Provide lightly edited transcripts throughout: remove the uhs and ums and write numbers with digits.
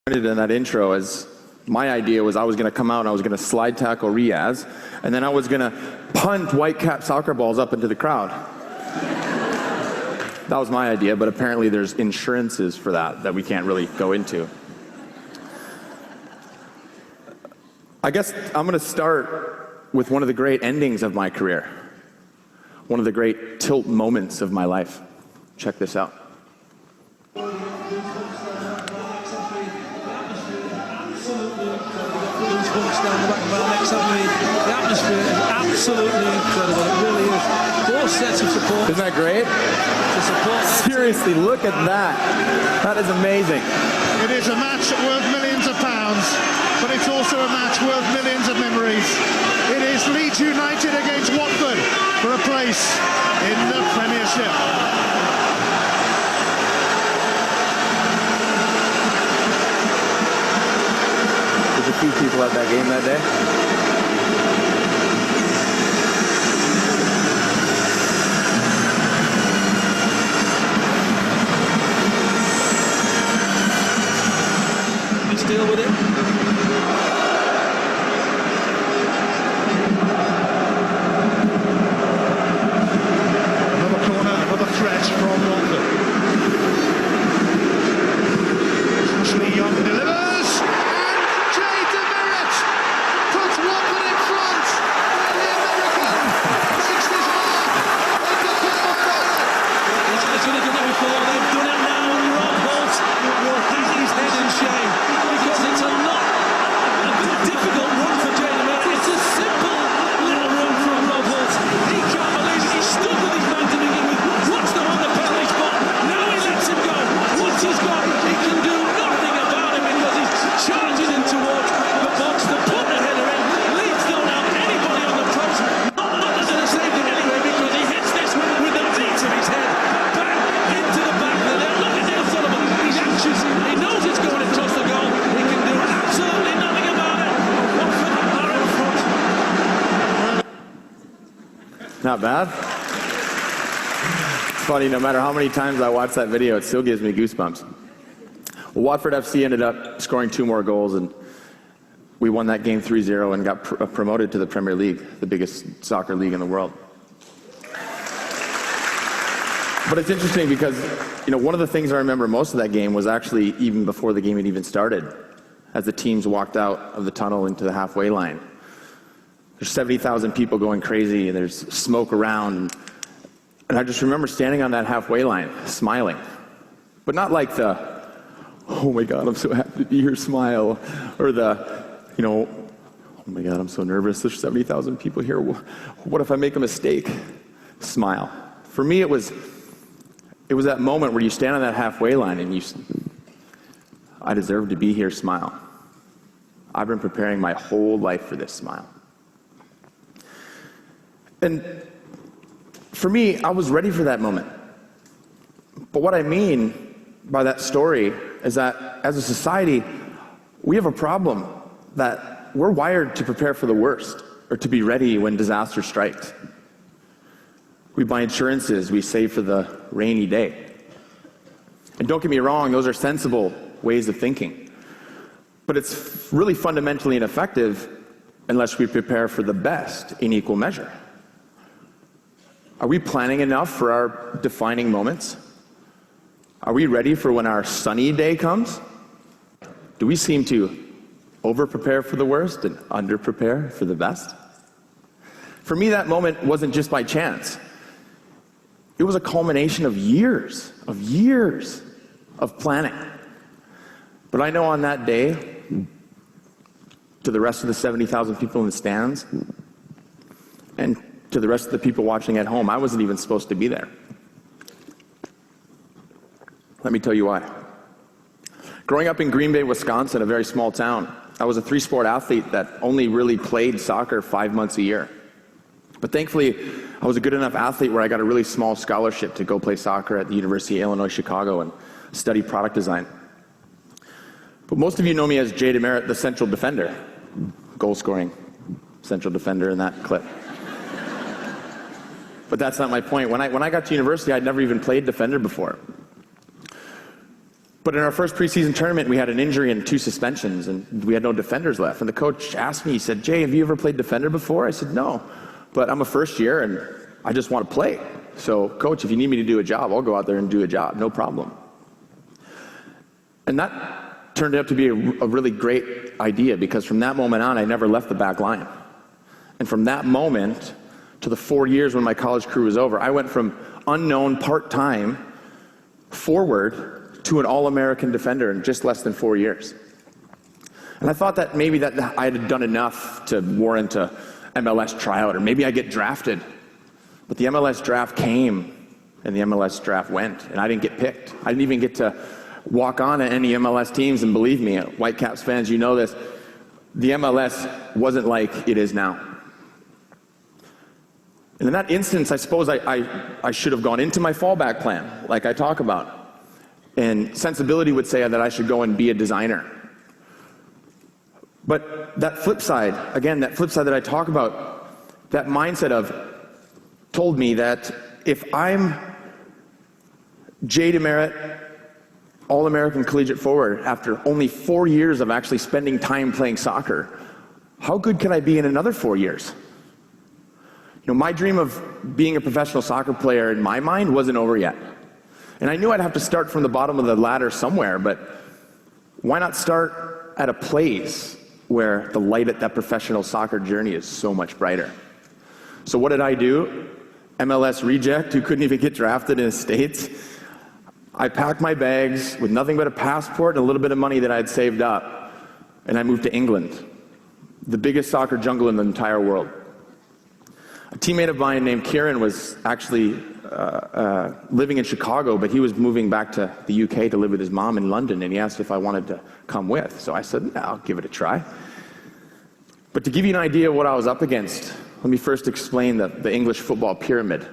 In that intro, as my idea was, I was going to come out and I was going to slide tackle Riaz, and then I was going to punt white cap soccer balls up into the crowd. That was my idea, but apparently there's insurances for that we can't really go into. I guess I'm going to start with one of the great endings of my career, one of the great tilt moments of my life. Check this out. Down the back of our necks, haven't we? The atmosphere is absolutely incredible. It really is. Both sets of support. Isn't that great? To support that Seriously, team. look at that. That is amazing. It is a match worth millions of pounds, but it's also a match worth millions of memories. It is Leeds United against Watford for a place in the Premiership. A few people at that game that day. Let's deal with it. Another corner, another threat from Watford. Ashley Young delivers. Not bad. It's funny, no matter how many times I watch that video, it still gives me goosebumps. Well, Watford FC ended up scoring 2 more goals, and we won that game 3-0 and got promoted to the Premier League, the biggest soccer league in the world. But it's interesting because, one of the things I remember most of that game was actually even before the game had even started, as the teams walked out of the tunnel into the halfway line. There's 70,000 people going crazy, and there's smoke around. And I just remember standing on that halfway line, smiling. But not like the, oh my God, I'm so happy to be here smile, or the, oh my God, I'm so nervous, there's 70,000 people here, what if I make a mistake? Smile. For me, it was that moment where you stand on that halfway line and I deserve to be here, smile. I've been preparing my whole life for this, smile. And for me, I was ready for that moment. But what I mean by that story is that as a society, we have a problem that we're wired to prepare for the worst, or to be ready when disaster strikes. We buy insurances, we save for the rainy day. And don't get me wrong, those are sensible ways of thinking. But it's really fundamentally ineffective unless we prepare for the best in equal measure. Are we planning enough for our defining moments? Are we ready for when our sunny day comes? Do we seem to over-prepare for the worst and under-prepare for the best? For me, that moment wasn't just by chance. It was a culmination of years of planning. But I know on that day, to the rest of the 70,000 people in the stands, and to the rest of the people watching at home, I wasn't even supposed to be there. Let me tell you why. Growing up in Green Bay, Wisconsin, a very small town, I was a three-sport athlete that only really played soccer 5 months a year. But thankfully, I was a good enough athlete where I got a really small scholarship to go play soccer at the University of Illinois, Chicago and study product design. But most of you know me as Jay DeMeritt, the central defender, goal-scoring central defender in that clip. But that's not my point. When I got to university, I'd never even played defender before. But in our first preseason tournament, we had an injury and 2 suspensions, and we had no defenders left. And the coach asked me, he said, "Jay, have you ever played defender before?" I said, "No, but I'm a first year, and I just want to play. So, coach, if you need me to do a job, I'll go out there and do a job, no problem." And that turned out to be a really great idea, because from that moment on, I never left the back line. And from that moment to the 4 years when my college career was over, I went from unknown part-time forward to an All-American defender in just less than 4 years. And I thought that maybe that I had done enough to warrant a MLS tryout, or maybe I get drafted. But the MLS draft came, and the MLS draft went, and I didn't get picked. I didn't even get to walk on at any MLS teams, and believe me, Whitecaps fans, you know this, the MLS wasn't like it is now. And in that instance, I suppose I should have gone into my fallback plan, like I talk about. And sensibility would say that I should go and be a designer. But that flip side, again, that flip side that I talk about, that mindset of told me that if I'm Jay DeMeritt, All-American collegiate forward, after only 4 years of actually spending time playing soccer, how good can I be in another 4 years? You know, my dream of being a professional soccer player in my mind wasn't over yet. And I knew I'd have to start from the bottom of the ladder somewhere, but why not start at a place where the light at that professional soccer journey is so much brighter? So what did I do? MLS reject who couldn't even get drafted in the States. I packed my bags with nothing but a passport and a little bit of money that I had saved up, and I moved to England, the biggest soccer jungle in the entire world. A teammate of mine named Kieran was actually living in Chicago, but he was moving back to the UK to live with his mom in London, and he asked if I wanted to come with. So I said, "Yeah, I'll give it a try." But to give you an idea of what I was up against, let me first explain the English football pyramid.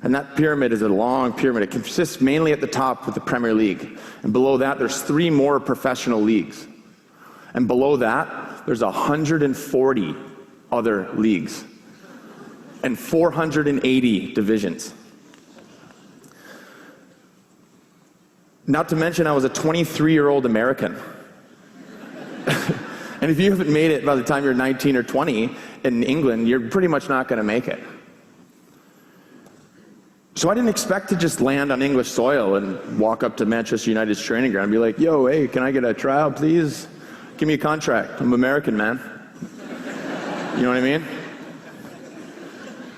And that pyramid is a long pyramid. It consists mainly at the top with the Premier League. And below that, there's 3 more professional leagues. And below that, there's 140 other leagues and 480 divisions. Not to mention, I was a 23-year-old American. And if you haven't made it by the time you're 19 or 20 in England, you're pretty much not going to make it. So I didn't expect to just land on English soil and walk up to Manchester United's training ground and be like, "Yo, hey, can I get a tryout, please? Give me a contract. I'm American, man." You know what I mean?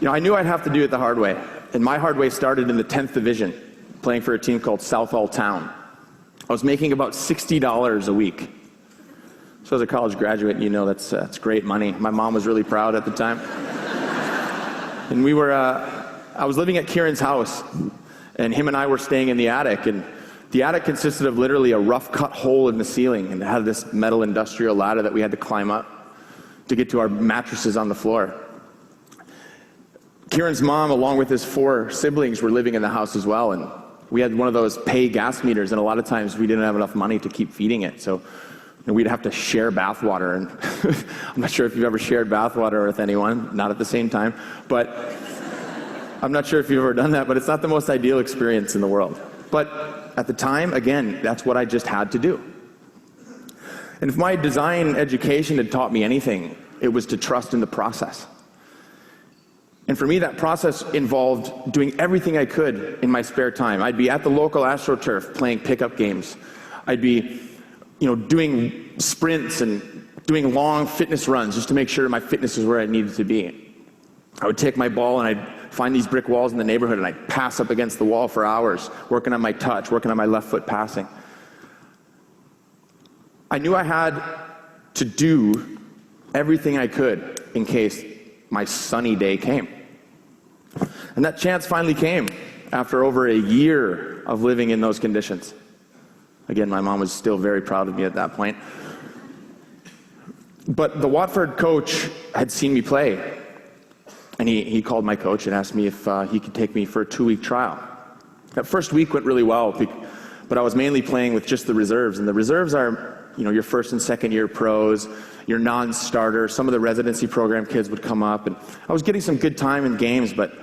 You know, I knew I'd have to do it the hard way. And my hard way started in the 10th division, playing for a team called Southall Town. I was making about $60 a week. So as a college graduate, you know that's great money. My mom was really proud at the time. And I was living at Kieran's house, and him and I were staying in the attic, and the attic consisted of literally a rough cut hole in the ceiling, and it had this metal industrial ladder that we had to climb up to get to our mattresses on the floor. Kieran's mom, along with his 4 siblings, were living in the house as well, and we had one of those pay gas meters, and a lot of times we didn't have enough money to keep feeding it, so we'd have to share bathwater, and I'm not sure if you've ever shared bathwater with anyone, not at the same time, but I'm not sure if you've ever done that, but it's not the most ideal experience in the world. But at the time, again, that's what I just had to do. And if my design education had taught me anything, it was to trust in the process. And for me, that process involved doing everything I could in my spare time. I'd be at the local AstroTurf playing pickup games. I'd be, doing sprints and doing long fitness runs just to make sure my fitness was where I needed to be. I would take my ball and I'd find these brick walls in the neighborhood and I'd pass up against the wall for hours, working on my touch, working on my left foot passing. I knew I had to do everything I could in case my sunny day came. And that chance finally came after over a year of living in those conditions. Again, my mom was still very proud of me at that point. But the Watford coach had seen me play, and he called my coach and asked me if he could take me for a 2-week trial. That first week went really well, but I was mainly playing with just the reserves, and the reserves are, you know, your first and second year pros, your non-starter. Some of the residency program kids would come up, and I was getting some good time in games, but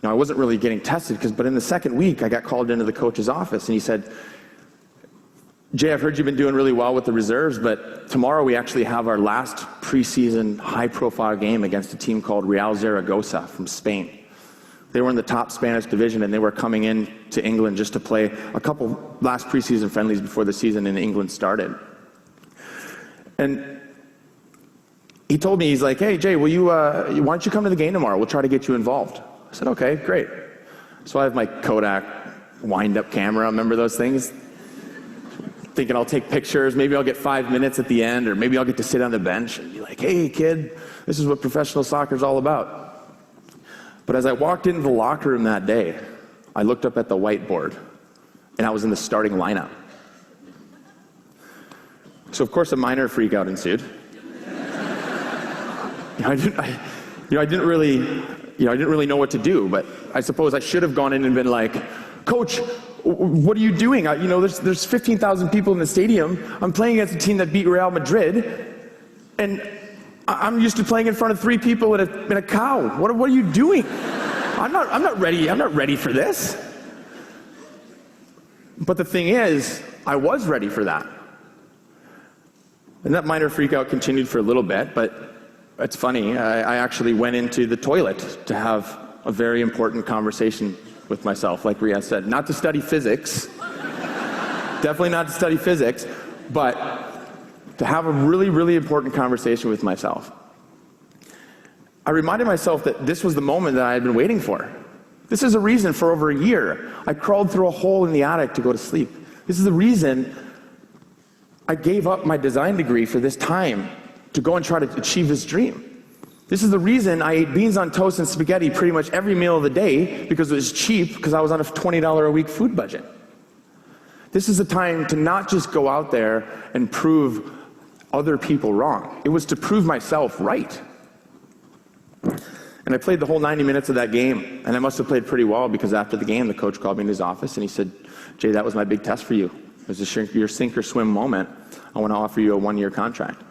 I wasn't really getting tested. But in the second week, I got called into the coach's office, and he said, "Jay, I've heard you've been doing really well with the reserves, but tomorrow we actually have our last preseason high-profile game against a team called Real Zaragoza from Spain." They were in the top Spanish division, and they were coming in to England just to play a couple last preseason friendlies before the season in England started. And he told me, he's like, "Hey, Jay, why don't you come to the game tomorrow? We'll try to get you involved." I said, "Okay, great." So I have my Kodak wind-up camera, remember those things? Thinking I'll take pictures, maybe I'll get 5 minutes at the end, or maybe I'll get to sit on the bench and be like, "Hey, kid, this is what professional soccer is all about." But as I walked into the locker room that day, I looked up at the whiteboard, and I was in the starting lineup. So of course a minor freak out ensued. I didn't really know what to do, but I suppose I should have gone in and been like, "Coach, what are you doing? There's 15,000 people in the stadium. I'm playing against a team that beat Real Madrid, and I'm used to playing in front of 3 people in a cow. What are you doing? I'm not ready for this." But the thing is, I was ready for that. And that minor freak out continued for a little bit, but it's funny, I actually went into the toilet to have a very important conversation with myself, like Ria said. Not to study physics, definitely not to study physics, but to have a really, really important conversation with myself. I reminded myself that this was the moment that I had been waiting for. This is a reason for over a year I crawled through a hole in the attic to go to sleep. This is the reason I gave up my design degree for this time to go and try to achieve this dream. This is the reason I ate beans on toast and spaghetti pretty much every meal of the day, because it was cheap, because I was on a $20 a week food budget. This is the time to not just go out there and prove other people wrong. It was to prove myself right. And I played the whole 90 minutes of that game, and I must have played pretty well, because after the game, the coach called me in his office and he said, "Jay, that was my big test for you. It was your sink or swim moment. I want to offer you a 1-year contract."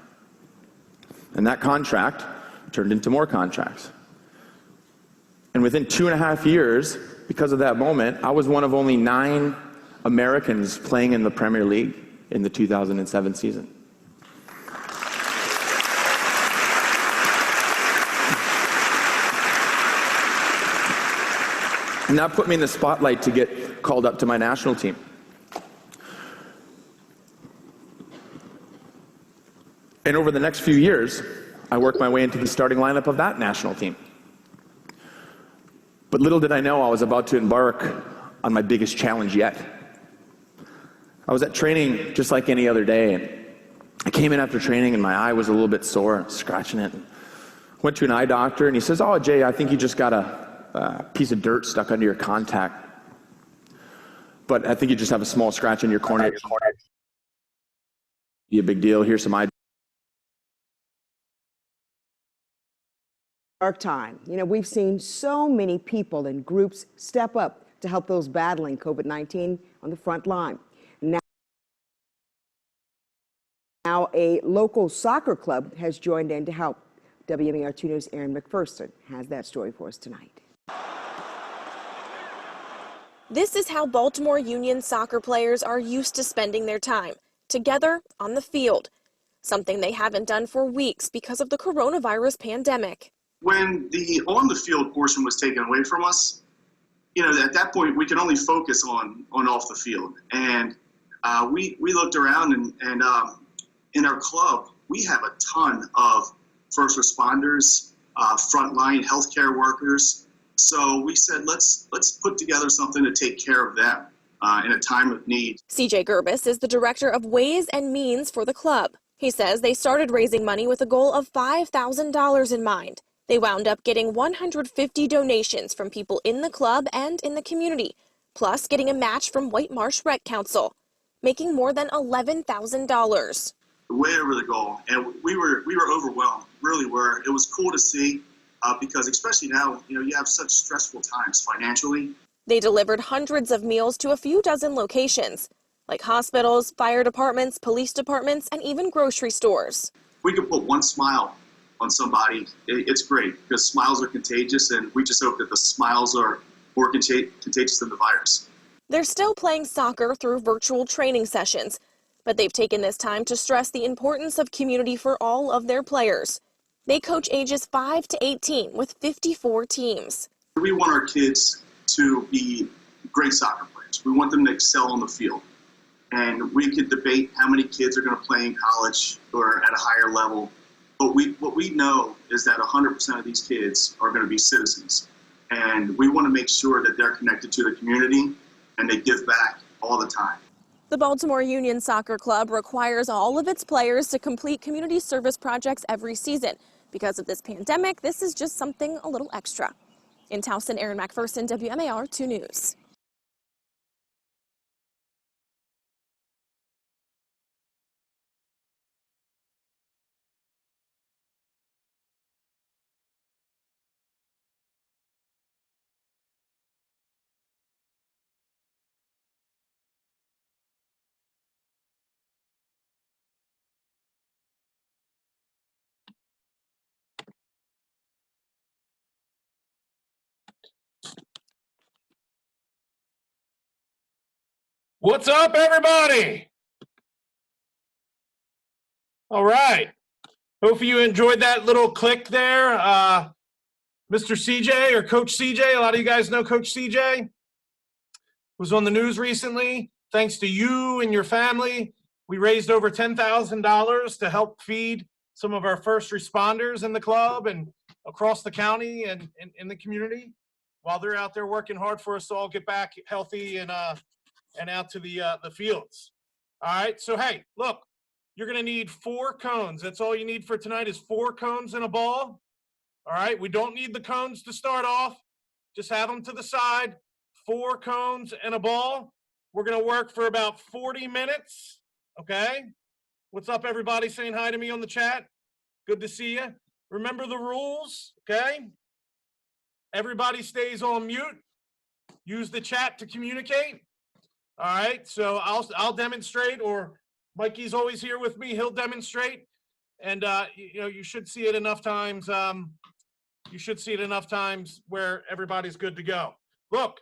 And that contract turned into more contracts. And within 2.5 years, because of that moment, I was one of only 9 Americans playing in the Premier League in the 2007 season. And that put me in the spotlight to get called up to my national team. And over the next few years, I worked my way into the starting lineup of that national team. But little did I know I was about to embark on my biggest challenge yet. I was at training just like any other day, and I came in after training and my eye was a little bit sore, scratching it. Went to an eye doctor and he says, "Oh, Jay, I think you just got a piece of dirt stuck under your contact. But I think you just have a small scratch in your cornea. Be a big deal. Here's some eye." Dark time. We've seen so many people and groups step up to help those battling COVID-19 on the front line. Now a local soccer club has joined in to help. WMER2 News' Aaron McPherson has that story for us tonight. This is how Baltimore Union soccer players are used to spending their time, together on the field, something they haven't done for weeks because of the coronavirus pandemic. When the on-the-field portion was taken away from us, at that point we could only focus on off the field. And we looked around and in our club, we have a ton of first responders, frontline healthcare workers. So we said, let's put together something to take care of them. in a time of need. CJ Gerbis is the director of Ways and Means for the club. He says they started raising money with a goal of $5,000 in mind. They wound up getting 150 donations from people in the club and in the community, plus getting a match from White Marsh Rec Council, making more than $11,000. Way over the goal, and we were overwhelmed, really were. It was cool to see because especially now, you have such stressful times financially. They delivered hundreds of meals to a few dozen locations, like hospitals, fire departments, police departments, and even grocery stores. We could put one smile on somebody. It's great because smiles are contagious, and we just hope that the smiles are more contagious than the virus. They're still playing soccer through virtual training sessions, but they've taken this time to stress the importance of community for all of their players. They coach ages 5 to 18 with 54 teams. We want our kids to be great soccer players. We want them to excel on the field. And we could debate how many kids are going to play in college or at a higher level. But what we know is that 100% of these kids are going to be citizens. And we want to make sure that they're connected to the community and they give back all the time. The Baltimore Union Soccer Club requires all of its players to complete community service projects every season. Because of this pandemic, this is just something a little extra. In Towson, Aaron McPherson, WMAR 2 News. What's up, everybody? All right. Hope you enjoyed that little click there. Mr. CJ or Coach CJ, a lot of you guys know Coach CJ, was on the news recently. Thanks to you and your family, we raised over $10,000 to help feed some of our first responders in the club and across the county and in the community while they're out there working hard for us to all get back healthy and out to the fields. All right, so hey, look, you're gonna need 4 cones. That's all you need for tonight is 4 cones and a ball. All right, we don't need the cones to start off. Just have them to the side. 4 cones and a ball. We're gonna work for about 40 minutes, okay? What's up, everybody saying hi to me on the chat? Good to see you. Remember the rules, okay? Everybody stays on mute. Use the chat to communicate. All right, so I'll demonstrate, or Mikey's always here with me. He'll demonstrate, and you should see it enough times. You should see it enough times where everybody's good to go. Look,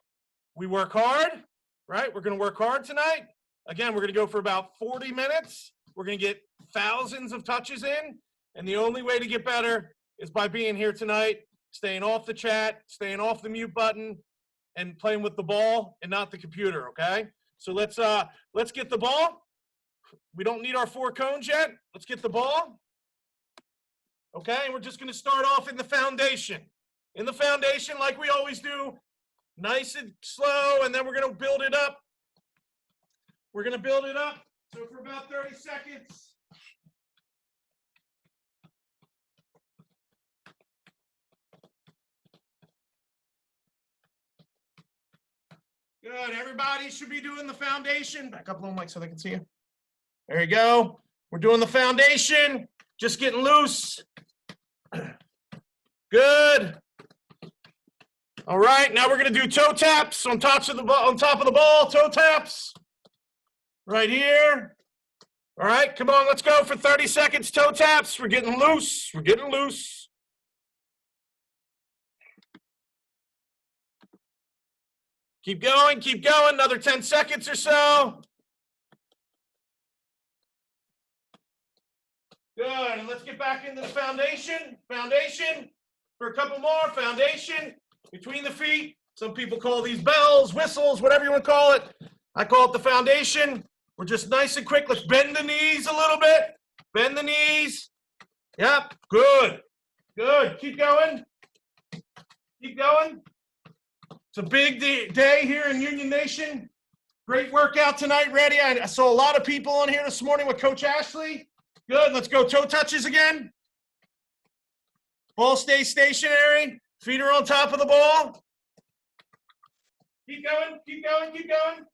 we work hard, right? We're going to work hard tonight. Again, we're going to go for about 40 minutes. We're going to get thousands of touches in, and the only way to get better is by being here tonight, staying off the chat, staying off the mute button, and playing with the ball and not the computer. Okay. So let's get the ball. We don't need our 4 cones yet. Let's get the ball. Okay, and we're just going to start off in the foundation. In the foundation, like we always do, nice and slow, and then we're going to build it up. We're going to build it up. So for about 30 seconds. Good. Everybody should be doing the foundation. Back up a little, Mike, so they can see you. There you go. We're doing the foundation. Just getting loose. Good. All right. Now we're going to do toe taps on top of the ball. Toe taps. Right here. All right. Come on. Let's go for 30 seconds. Toe taps. We're getting loose. We're getting loose. Keep going, another 10 seconds or so. Good, and let's get back into the foundation. Foundation, for a couple more, foundation, between the feet. Some people call these bells, whistles, whatever you want to call it. I call it the foundation. We're just nice and quick. Let's bend the knees a little bit. Bend the knees. Yep, good, good. Keep going. Keep going. It's a big day here in Union Nation. Great workout tonight, ready? I saw a lot of people on here this morning with Coach Ashley. Good, let's go toe touches again. Ball stays stationary. Feet are on top of the ball. Keep going, keep going, keep going.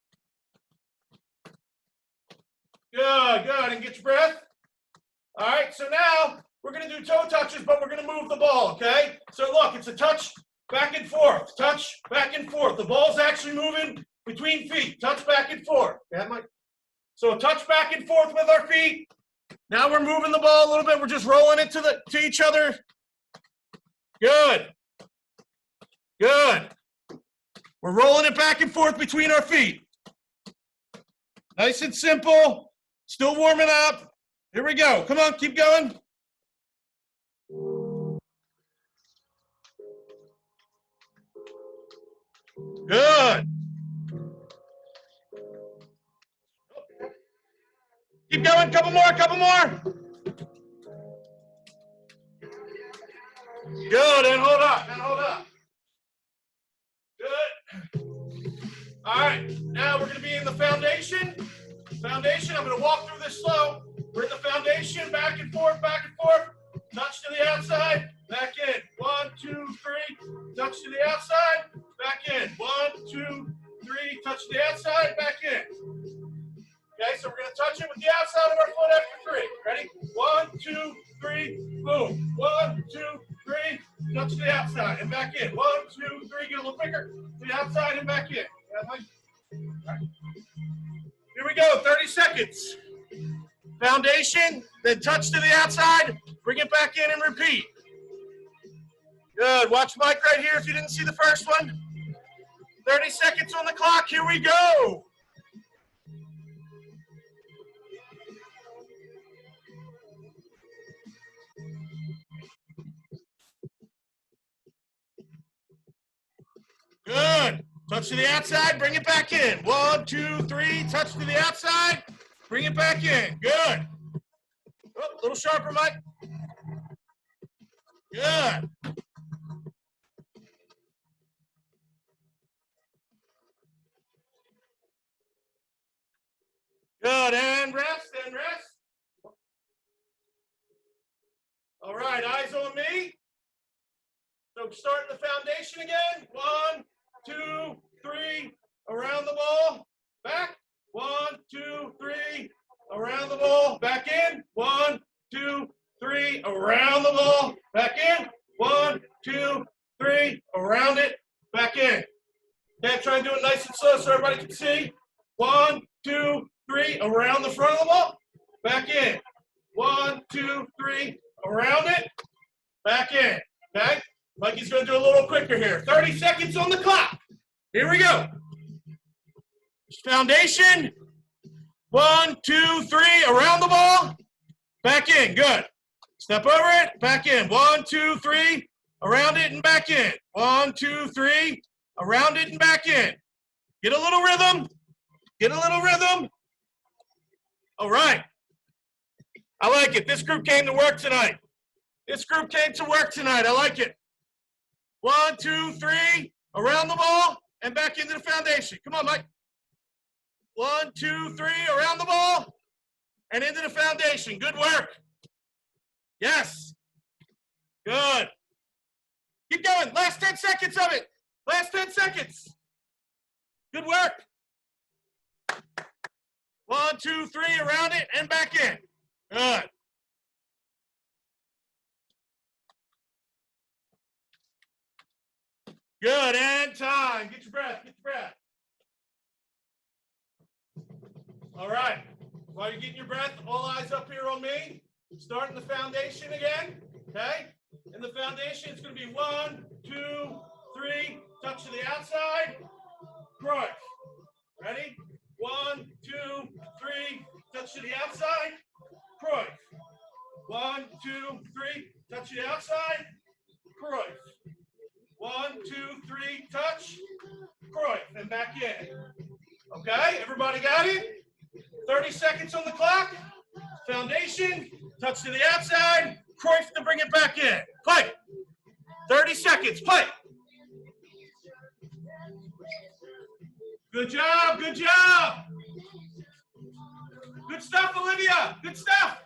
Good, good, and get your breath. All right, so now we're gonna do toe touches, but we're gonna move the ball, okay? So look, it's a touch, back and forth, touch, back and forth. The ball's actually moving between feet, touch back and forth. So a touch back and forth with our feet. Now we're moving the ball a little bit. We're just rolling it to each other. Good. Good. We're rolling it back and forth between our feet. Nice and simple. Still warming up. Here we go. Come on, keep going. Good. Keep going. Couple more, couple more. Good, and hold up, and hold up. Good. All right, now we're gonna be in the foundation. Foundation, I'm gonna walk through this slow. We're in the foundation, back and forth, touch to the outside, back in. 1, 2, 3, touch to the outside, back in. 1, 2, 3, touch to the outside, back in. Okay, so we're gonna touch it with the outside of our foot after 3. Ready? 1, 2, 3, boom. 1, 2, 3, touch to the outside and back in. 1, 2, 3, get a little quicker. To the outside and back in. Right. Here we go, 30 seconds. Foundation, then touch to the outside, bring it back in and repeat. Good, watch Mike right here if you didn't see the first one. 30 seconds on the clock, here we go. Good. Touch to the outside, bring it back in. 1, 2, 3, touch to the outside, bring it back in. Good. Oh, a little sharper, Mike. Good. Good, and rest, and rest. All right, eyes on me. So starting the foundation again. 1, 2, 3, around the ball, back. 1, 2, 3, around the ball, back in. 1, 2, 3, around the ball, back in. 1, 2, 3, around it, back in. Okay, try and do it nice and slow so everybody can see. 1, 2, 3, around the front of the ball, back in. 1, 2, 3, around it, back in. Okay? Mikey's going to do a little quicker here. 30 seconds on the clock. Here we go. Foundation. 1, 2, 3, around the ball. Back in. Good. Step over it. Back in. 1, 2, 3, around it and back in. 1, 2, 3, around it and back in. Get a little rhythm. Get a little rhythm. All right. I like it. This group came to work tonight. This group came to work tonight. I like it. 1, 2, 3, around the ball and back into the foundation. Come on, Mike. 1, 2, 3, around the ball and into the foundation. Good work. Yes. Good. Keep going. Last 10 seconds of it. Last 10 seconds. Good work. 1, 2, 3, around it and back in. Good. Good, and time. Get your breath, get your breath. All right, while you're getting your breath, all eyes up here on me. Starting the foundation again, okay? In the foundation, it's gonna be 1, 2, 3, touch to the outside, cross. Ready? 1, 2, 3, touch to the outside, cross. 1, 2, 3, touch to the outside, cross. 1, 2, 3, touch, cross, and back in. Okay, everybody got it? 30 seconds on the clock. Foundation, touch to the outside, cross to bring it back in. Play. 30 seconds, play. Good job, good job. Good stuff, Olivia, good stuff.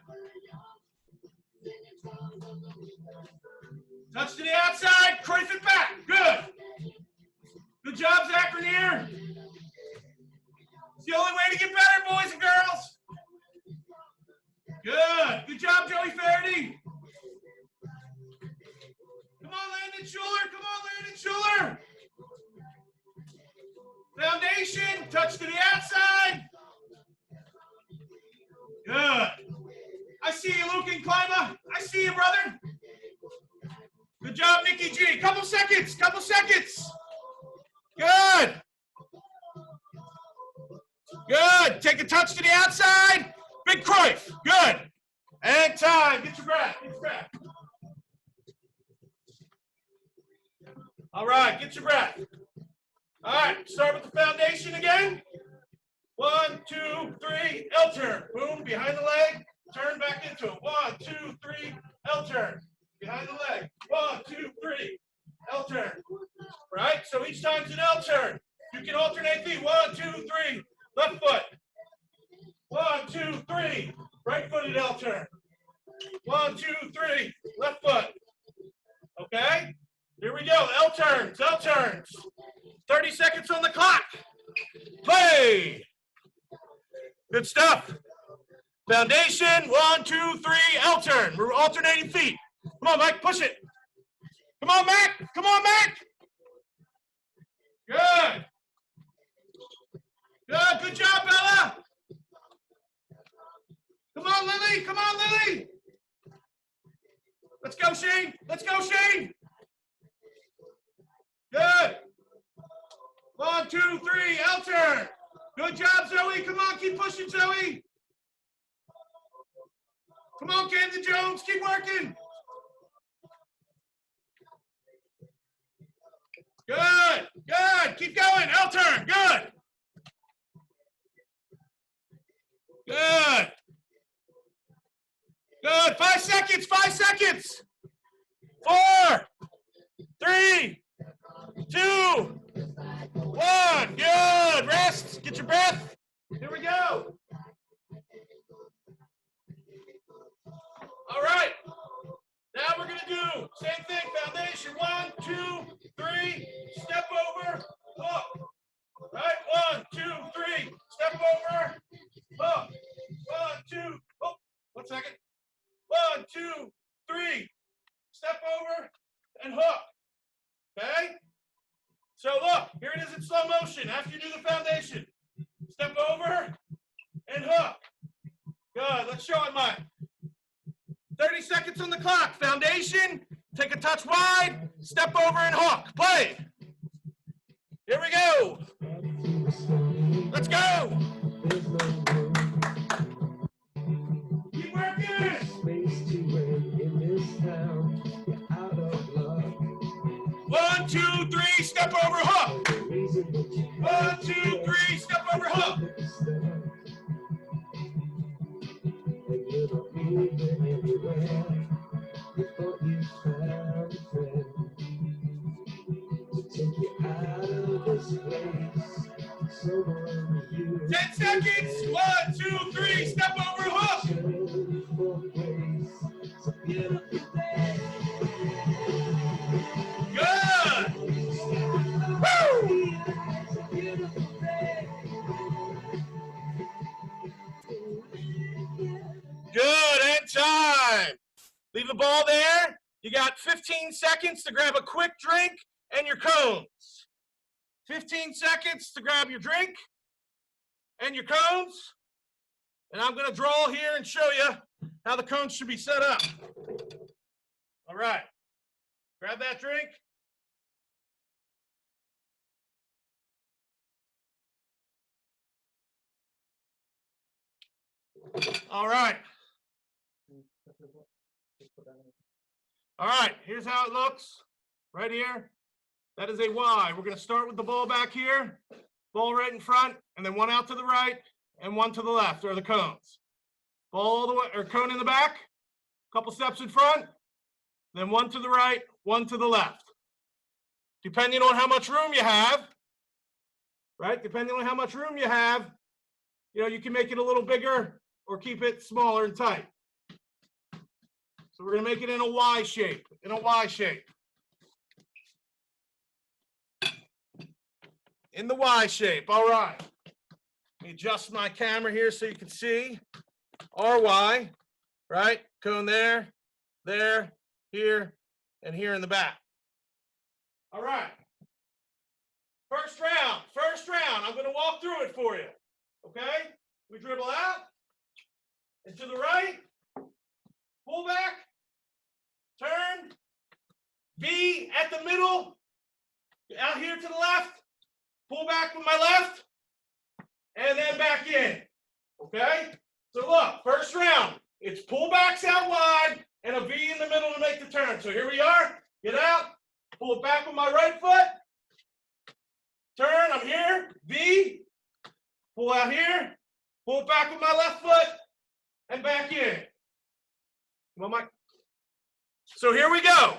Touch to the outside, Griff it back, good. Good job, Zach Rainier. It's the only way to get better, boys and girls. Good. Good job, Joey Faraday. Come on, Landon Schuler. Come on, Landon Schuler. Foundation. Touch to the outside. Good. I see you, Luke and Klima. I see you, brother. Good job, Nikki G. Couple seconds. Couple seconds. Good. Good. Take a touch to the outside. Big Cruyff. Good. And time. Get your breath. Get your breath. All right. Get your breath. All right. Start with the foundation again. 1, 2, 3. L turn. Boom. Behind the leg. Turn back into it. 1, 2, 3. L turn. Behind the leg. 1, 2, 3. L turn. Right? So each time's an L turn. You can alternate feet. 1, 2, 3. Left foot. 1, 2, 3. Right footed L turn. 1, 2, 3. Left foot. Okay? Here we go. L turns. L turns. 30 seconds on the clock. Play. Good stuff. Foundation. 1, 2, 3. L turn. We're alternating feet. Come on, Mike. Push it. Come on, Mac. Come on, Mac. Good. Good. Good job, Bella. Come on, Lily. Come on, Lily. Let's go, Shane. Let's go, Shane. Good. 1, 2, 3. L turn. Good job, Zoe. Come on, keep pushing, Zoe. Come on, Camden Jones. Keep working. Good. Good. Keep going. L turn. Good. Good. Good. 5 seconds. 5 seconds. 4, 3, 2, 1. Good. Rest. Get your breath. Here we go. All right. Now we're going to do same thing. Foundation. 1, 2, 3. Step over. Hook. Right. 1, 2, 3. Step over. Hook. 1, 2. Oh, 1 second. 1, 2, 3. Step over and hook. Okay? So look, here it is in slow motion. After you do the foundation, step over and hook. Good. Let's show it, Mike. 30 seconds on the clock. Foundation. Take a touch wide. Step over and hook. Play. Here we go. Let's go. Keep working. 1, 2, 3. Step over hook. 1, 2, 3. Step over hook. Take you out of this place. 10 seconds. 1, 2, 3. Step over hook. Good. Woo. Good. And time. Leave the ball there. You got 15 seconds to grab a quick drink and your cones. 15 seconds to grab your drink and your cones. And I'm going to draw here and show you how the cones should be set up. All right. Grab that drink. All right. All right, here's how it looks right here. That is a Y. We're going to start with the ball back here, ball right in front, and then one out to the right and one to the left are the cones. Ball all the way, or cone in the back, couple steps in front, then one to the right, one to the left. Depending on how much room you have, right? Depending on how much room you have, you can make it a little bigger or keep it smaller and tight. So we're gonna make it in a Y shape, In the Y shape, all right. Let me adjust my camera here so you can see. RY, right? Cone there, here, and here in the back. All right. First round. I'm going to walk through it for you. Okay? We dribble out and to the right, pull back, turn, V at the middle, out here to the left, pull back with my left, and then back in. Okay? So look, first round, it's pullbacks out wide and a V in the middle to make the turn. So here we are, get out, pull it back with my right foot, turn, I'm here, V, pull out here, pull it back with my left foot, and back in. Come on, Mike. So here we go.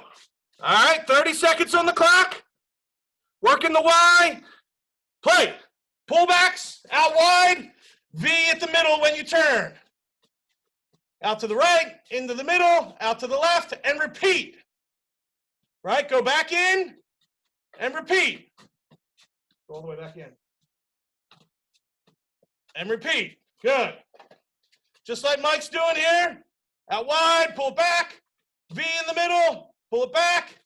All right, 30 seconds on the clock. Working the Y. Play. Pullbacks out wide, V at the middle when you turn. Out to the right, into the middle, out to the left, and repeat. Right, go back in, and repeat. Go all the way back in. And repeat. Good. Just like Mike's doing here. Out wide, pull back. V in the middle, pull it back.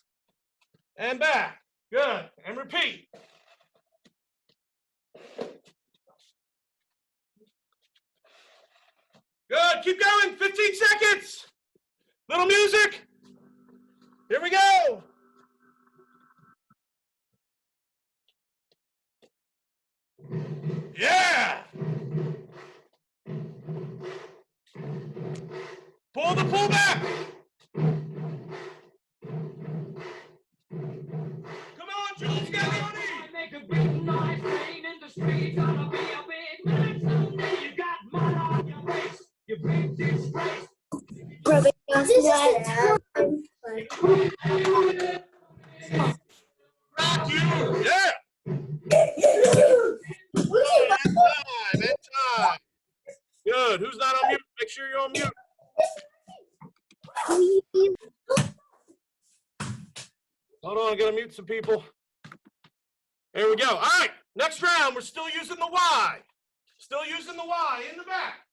And back. Good. And repeat. Good. Keep going. 15 seconds. Little music. Here we go. Yeah. Pull the pullback. Come on, Jules, get ready. Make a big noise, playing in the streets. Gonna be a big man someday. You got mud on your face. You big disgrace. Rubbing off my Rock you. Yeah. End time. Good. Who's not on mute? Make sure you're on mute. Hold on, I gotta mute some people. There we go. All right, next round, we're still using the Y. Still using the Y in the back.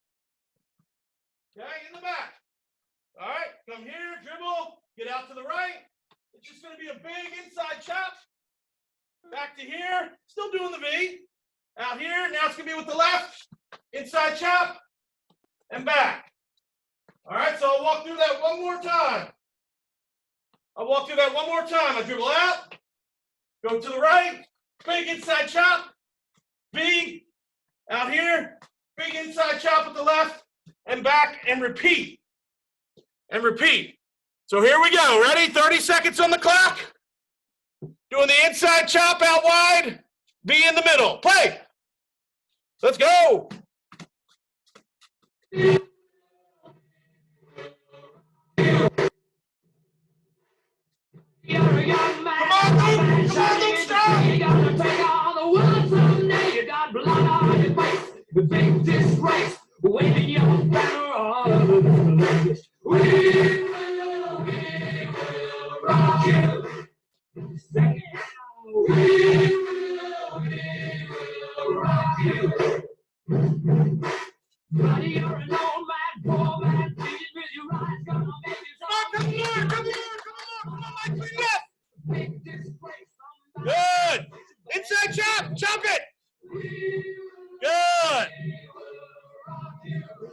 Okay, in the back. All right, come here, dribble, get out to the right. It's just gonna be a big inside chop. Back to here, still doing the V. Out here, now it's gonna be with the left. Inside chop, and back. All right, so I'll walk through that one more time. I dribble out, go to the right, big inside chop, B, out here, big inside chop with the left, and back, and repeat. And repeat. So here we go. Ready? 30 seconds on the clock. Doing the inside chop out wide, B in the middle. Play. Let's go. You're a young man. Come on, don't stop. You gotta take all the world someday. You got blood on your face. The big disgrace. Waving your banner all over the place. We will rock you. Sing it out. We will rock you. Buddy, you're an old man, poor man, please with your eyes, gonna make you Come on, Mike, clean it up. big disgrace. Good. Inside chop, chop it. Good.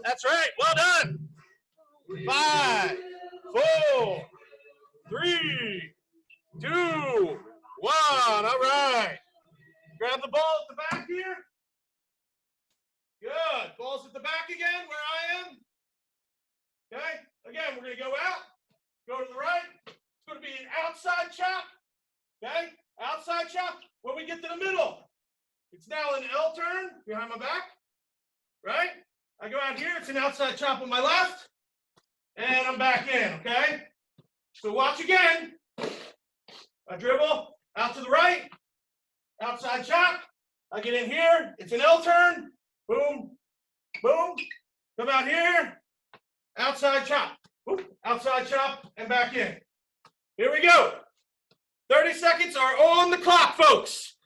That's right. Well done. 5, 4, 3, 2, 1. All right. Grab the ball at the back here. Good. Ball's at the back again where I am. Okay. Again, we're going to go out, go to the right. It's going to be an outside chop. Okay. Outside chop. When we get to the middle, it's now an L turn behind my back. Right. I go out here. It's an outside chop with my left. And I'm back in. Okay. So watch again. I dribble out to the right. Outside chop. I get in here, it's an L turn, boom, boom, come out here, outside chop, boom, outside chop, and back in. Here we go. 30 seconds are on the clock, folks.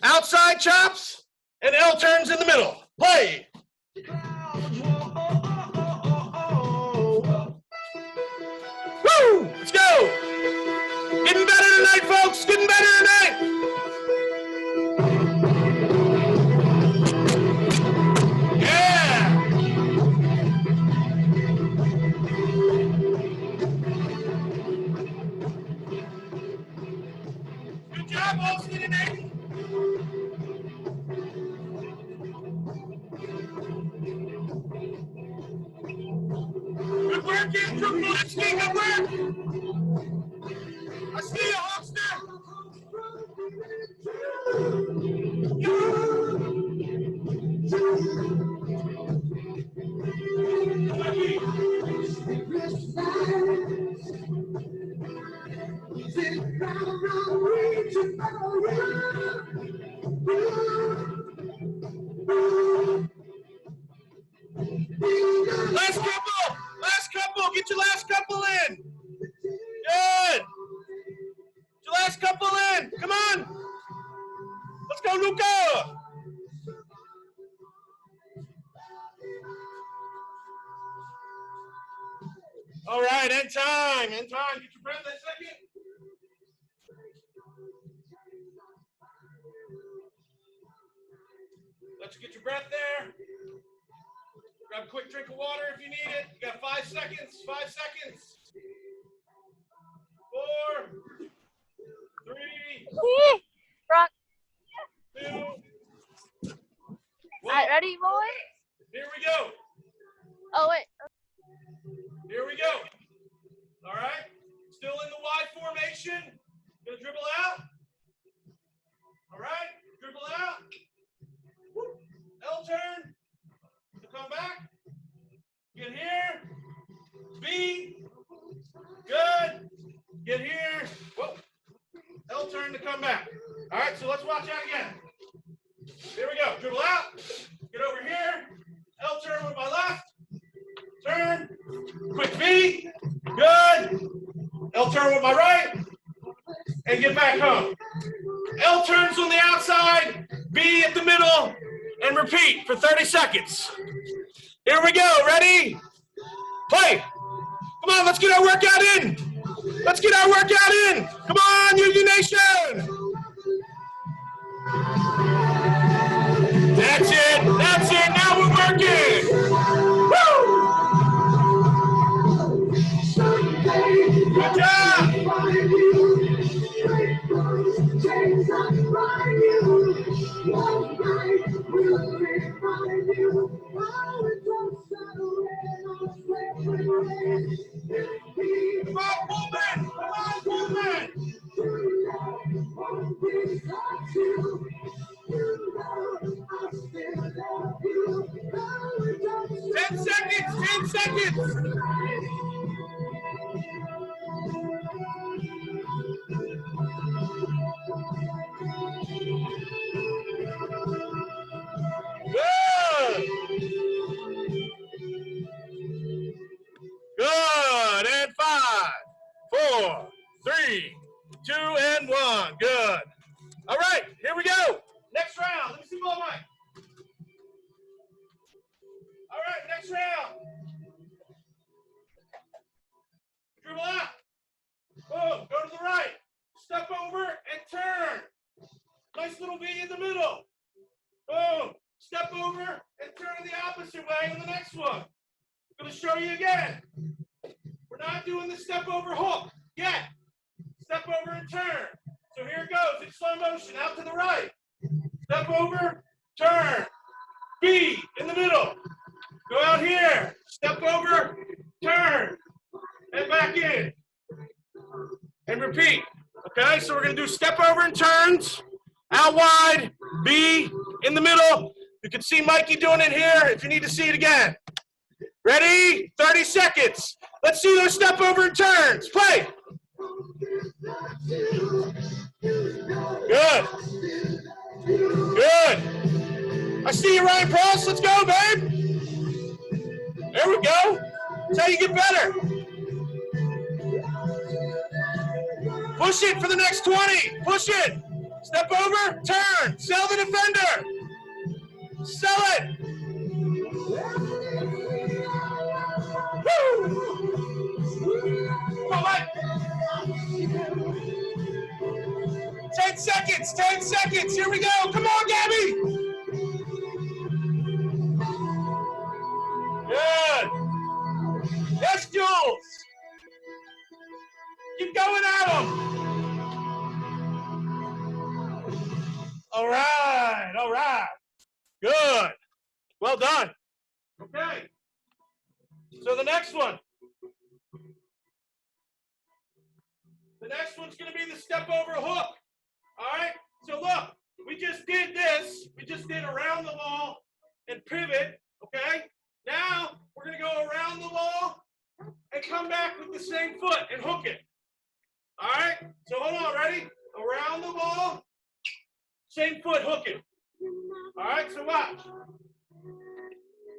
Outside chops and L turns in the middle. Play. Woo! Let's go. Getting better tonight, folks. Getting better tonight. Yeah. Good job, Austin and Aiden. Good work, Andrew. Let's get good work. I see you, Hawkster. Last couple, get your last couple in. Good. Get your last couple in, come on. Let's go, Luca. All right, end time, get your breath a second. Let you get your breath there. Grab a quick drink of water if you need it. You got 5 seconds, 5 seconds. 4, 3, Rock. 2, 1. All right, ready, boy? Here we go. Oh, wait. Here we go. All right. Still in the Y formation. Gonna dribble out. All right. Dribble out. Whoop. L turn. To come back. Get here. B. Good. Get here. Whoa. L turn to come back. All right. So let's watch that again. Here we go. Dribble out. Get over here. L turn with my left. Turn. Quick V. Good. L turn with my right. And get back home. L turns on the outside. B at the middle. And repeat for 30 seconds. Here we go. Ready? Play. Come on, let's get our workout in. Let's get our workout in. Come on, Union Nation. That's it. That's it. Now we're working. Woo! Good job. Come on, Pullman. Come on, Pullman. 10 seconds. 10 seconds. Good. Good. And 5, 4, 3, 2, and 1. Good. All right, here we go. Next round. Let me see ball mic. All right, next round. Dribble out. Boom. Go to the right. Step over and turn. Nice little V in the middle. Boom. Step over and turn the opposite way in the next one. I'm going to show you again. We're not doing the step over hook yet. Step over and turn. So here it goes in slow motion. Out to the right. Step over, turn. B in the middle. Go out here. Step over, turn. And back in. And repeat. Okay, so we're going to do step over and turns. Out wide. B in the middle. You can see Mikey doing it here if you need to see it again. Ready? 30 seconds. Let's see those step over and turns. Play. Good. Good. I see you, Ryan Pross. Let's go, babe. There we go. That's how you get better. Push it for the next 20. Push it. Step over, turn. Sell the defender. Sell it. Woo! Come on, Mike. 10 seconds. 10 seconds. Here we go. Come on, Gabby. Good. Yes, Jules. Keep going at them. All right. All right. Good. Well done. Okay. So the next one. The next one's going to be the step over hook. All right. So look, we just did this. We just did around the wall and pivot. Okay. Now we're going to go around the wall and come back with the same foot and hook it. All right. So hold on. Ready? Around the wall, same foot, hook it. All right. So watch.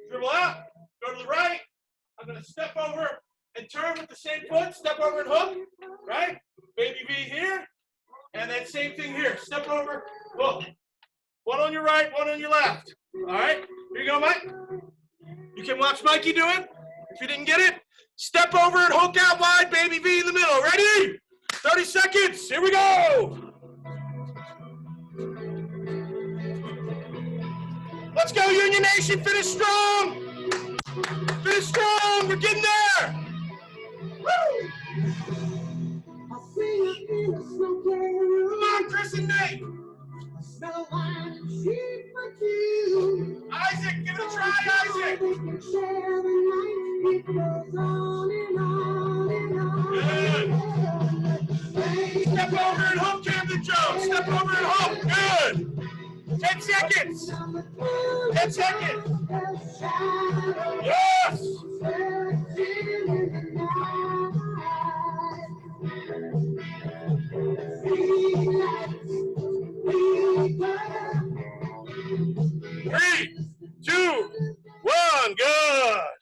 Dribble out. Go to the right. I'm going to step over and turn with the same foot. Step over and hook. Right? Baby V here. And then same thing here. Step over, hook. One on your right, one on your left. All right? Here you go, Mike. You can watch Mikey do it. If you didn't get it, step over and hook out wide, baby V in the middle. Ready? 30 seconds. Here we go. Let's go, Union Nation. Finish strong. Finish strong. We're getting there. Woo! Come on, Chris and Nate. Isaac, give it a try, Isaac. Good. Step over and hook, Camden Jones. Step over and hook. Good. 10 seconds. 10 seconds. Yes. Three, two, one, good.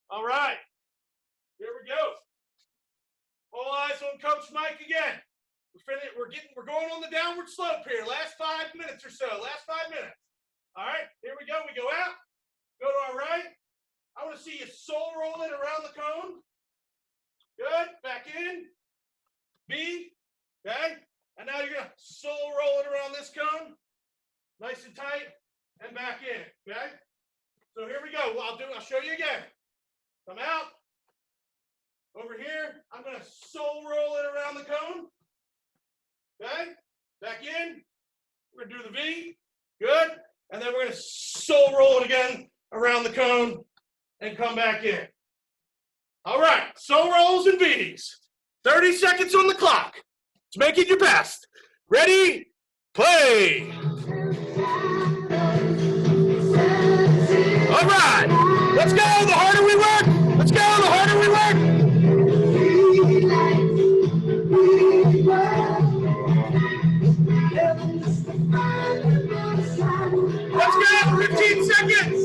All right, here we go. All eyes on Coach Mike again. We're going on the downward slope here. Last 5 minutes or so. Last 5 minutes. All right, here we go. We go out. Go to our right. I want to see you soul roll it around the cone. Good. Back in. B. Okay. And now you're gonna soul roll it around this cone. Nice and tight. And back in. Okay. So here we go. Well, I'll show you again. Come out. Over here. I'm gonna soul roll it around the cone. Okay. Back in. We're gonna do the V. Good. And then we're gonna soul roll it again around the cone and come back in. All right. Soul rolls and V's. 30 seconds on the clock. Let's make it your best. Ready? Play. All right. Let's go. The harder we work. Let's go. The harder we work. Let's go. 15 seconds.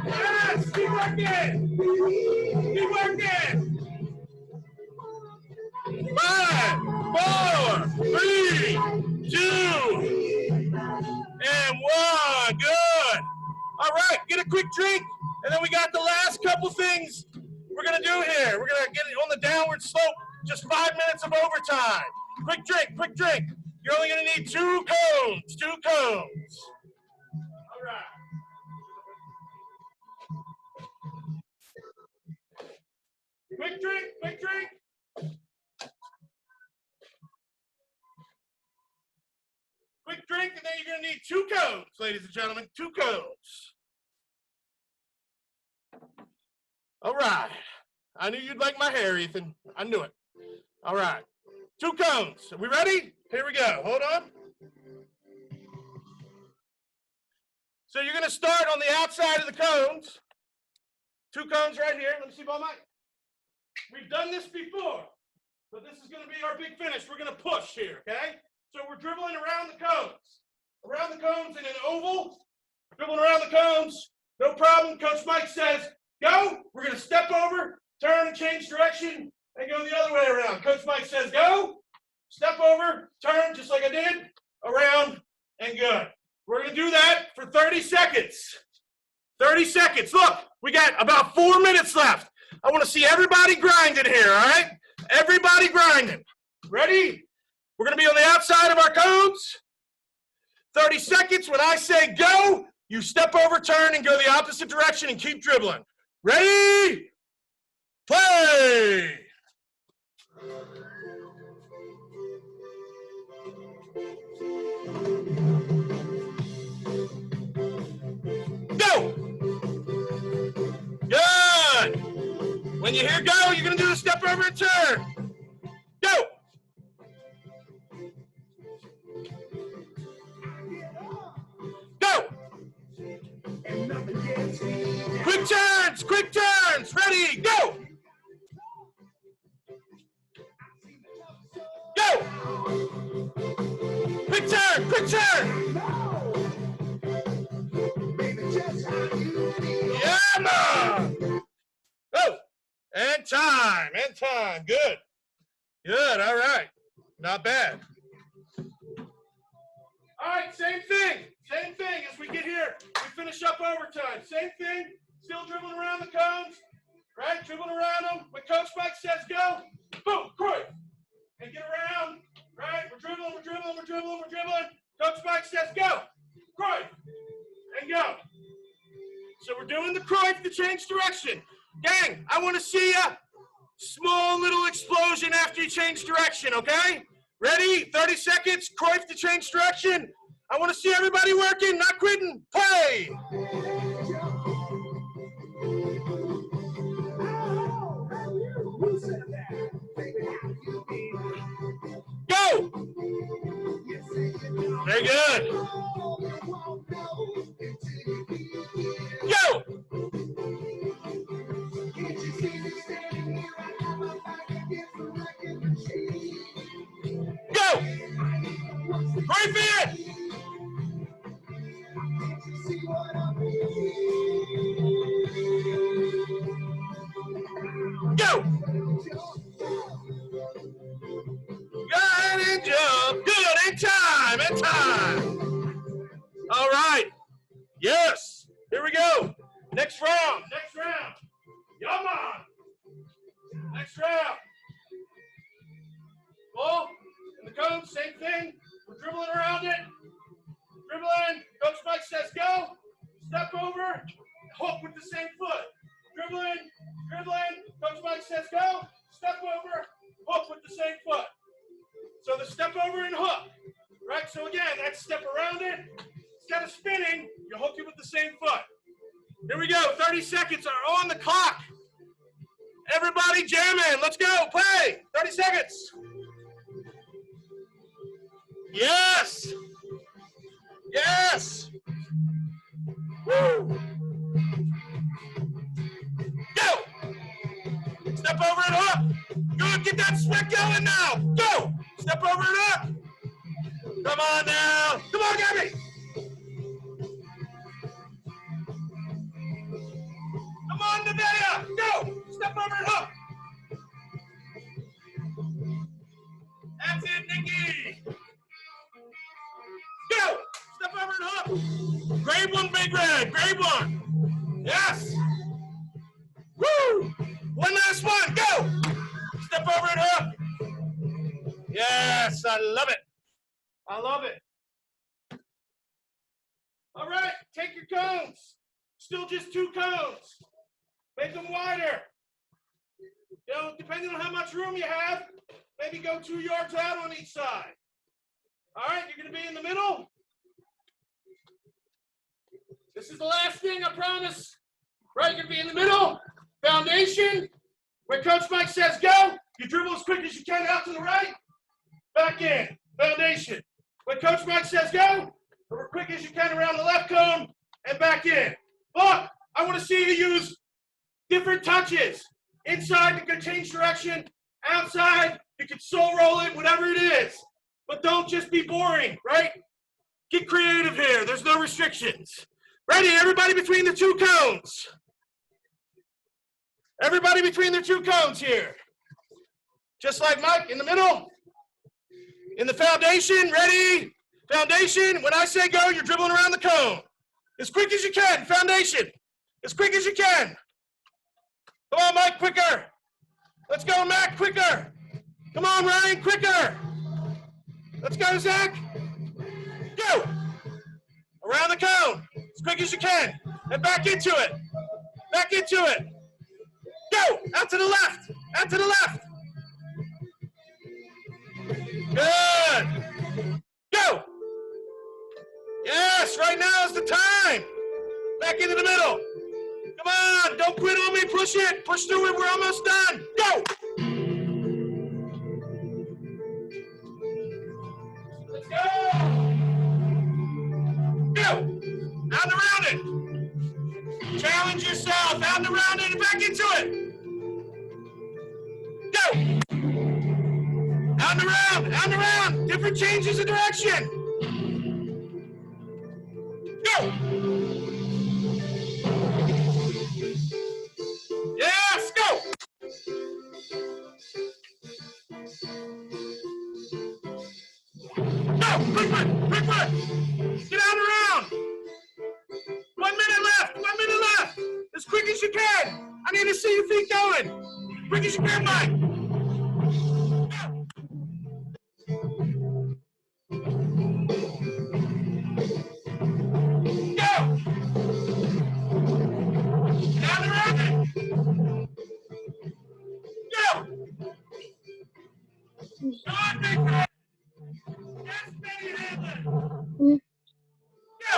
Yes, keep working. Keep working. 5, 4, 3, 2, and 1. Good. All right, get a quick drink, and then we got the last couple things we're gonna do here. We're gonna get it on the downward slope. Just 5 minutes of overtime. Quick drink, quick drink. You're only gonna need 2 cones. 2 cones. All right. Quick drink, quick drink. Quick drink, and then you're going to need 2 cones, ladies and gentlemen. 2 cones. All right. I knew you'd like my hair, Ethan. I knew it. All right. 2 cones. Are we ready? Here we go. Hold on. So you're going to start on the outside of the cones. 2 cones right here. Let me see, ball Mike. We've done this before, but this is going to be our big finish. We're going to push here, okay? So we're dribbling around the cones. Around the cones in an oval. Dribbling around the cones. No problem. Coach Mike says, go. We're going to step over, turn and change direction, and go the other way around. Coach Mike says, go. Step over, turn, just like I did, around, and good. We're going to do that for 30 seconds. 30 seconds. Look, we got about 4 minutes left. I want to see everybody grinding here, all right? Everybody grinding. Ready? We're going to be on the outside of our cones. 30 seconds. When I say go, you step over, turn, and go the opposite direction and keep dribbling. Ready? Play! Go! Good! When you hear go, you're going to do the step over and turn. Go! Go! Quick turns, ready, go! Go! Quick turn! Yeah, man! Go! And time, good. Good, all right. Not bad. All right, same thing as we get here. We finish up overtime. Same thing, still dribbling around the cones, right? Dribbling around them. When Coach Mike says go, boom, Griff. And get around, right? We're dribbling. Coach Mike says go, Griff, and go. So we're doing the Cruyff to change direction. Gang, I want to see a small little explosion after you change direction, okay? Ready? 30 seconds, Cruyff to change direction. I want to see everybody working, not quitting. Play! Go! Very good. Go! Go! Right there! Go! Go ahead and jump. Good, in time. All right. Yes. Here we go. Next round. Come on. Next round. Ball in the cone, same thing. We're dribbling around it. Dribbling. Coach Mike says go. Step over. Hook with the same foot. Dribbling. Coach Mike says go. Step over. Hook with the same foot. So the step over and hook. Right? So again, that's step around it. Instead of spinning, you hook it with the same foot. Here we go. 30 seconds are on the clock. Everybody jam in. Let's go. Play. 30 seconds. Yes. Woo. Go. Step over and hook. Good. Get that sweat going now. Go. Step over and hook. Come on now. Come on, Gabby. Come on, Nevaeh. Go. Step over and hook. That's it, Nikki. Go. Step over and hook. Grade one, Big Red. Grade one. Yes. Woo. One last one. Go. Step over and hook. Yes, I love it. All right, take your cones. Still just 2 cones. Make them wider. You know, depending on how much room you have, maybe go 2 yards out on each side. All right, you're going to be in the middle. This is the last thing, I promise. Right, you're going to be in the middle. Foundation. When Coach Mike says go, you dribble as quick as you can out to the right, back in. Foundation. When Coach Mike says go, as quick as you can around the left cone and back in. Look, I want to see you use different touches. Inside, you can change direction. Outside, you can soul roll it, whatever it is. But don't just be boring, right? Get creative here. There's no restrictions. Ready, everybody between the two cones. Everybody between the two cones here. Just like Mike, in the middle. In the foundation, ready? Foundation, when I say go, you're dribbling around the cone. As quick as you can, foundation. As quick as you can. Come on, Mike, quicker. Let's go, Mac, quicker. Come on, Ryan, quicker. Let's go, Zach. Go. Around the cone, as quick as you can. And back into it. Back into it. Go, out to the left, out to the left. Good. Go. Yes, right now is the time. Back into the middle. Come on, don't quit on me, push it. Push through it, we're almost done. Go. Let's go. Go. Out and around it. Challenge yourself, out and around it and back into it. Go. Out and around, out and around. Different changes of direction. Go. Yes, go. Go, quick foot, quick foot. Get out and around. 1 minute left, 1 minute left. As quick as you can. I need to see your feet going. Quick as you can, Mike. Go. Down around it. Go. Come on, big man. Yes, baby, Hamlin. Go.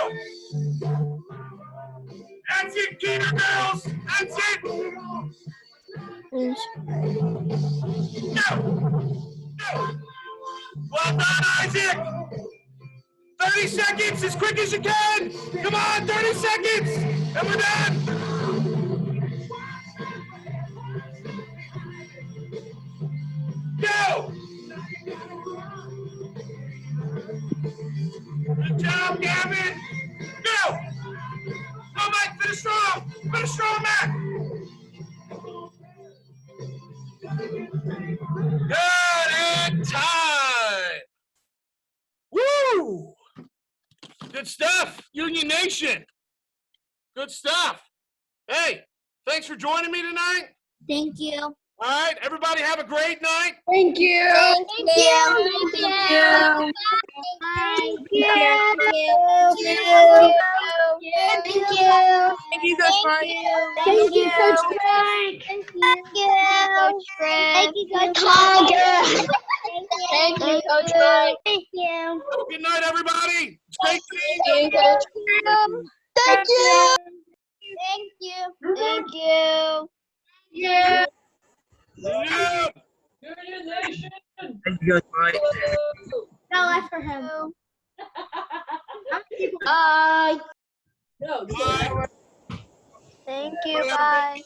That's it, keep it, girls. That's it. Go. Go. Well done, Isaac. 30 seconds, as quick as you can. Come on, 30 seconds, and we're done. Go. Good job, Gavin. Go. Go, Mike, finish strong. Finish strong, Matt. Good, and time. Woo! Good stuff, Union Nation. Good stuff. Hey, thanks for joining me tonight. Thank you. All right, everybody have a great night. Thank you. Thank you. Thank you. Thank you. Thank you. Thank you, Coach Mike. Thank you, Coach Mike. Thank you, Coach Griff. Thank you, Coach Mike. Thank you, Coach Mike. Thank you. Good night, everybody. It's great seeing Thank you. you, Coach Griff. Thank you. Thank you. Thank you. Yeah. Yeah. Union Nation. Thank you, Coach Mike. No, that's for him. No, Bye. Thank you. Bye.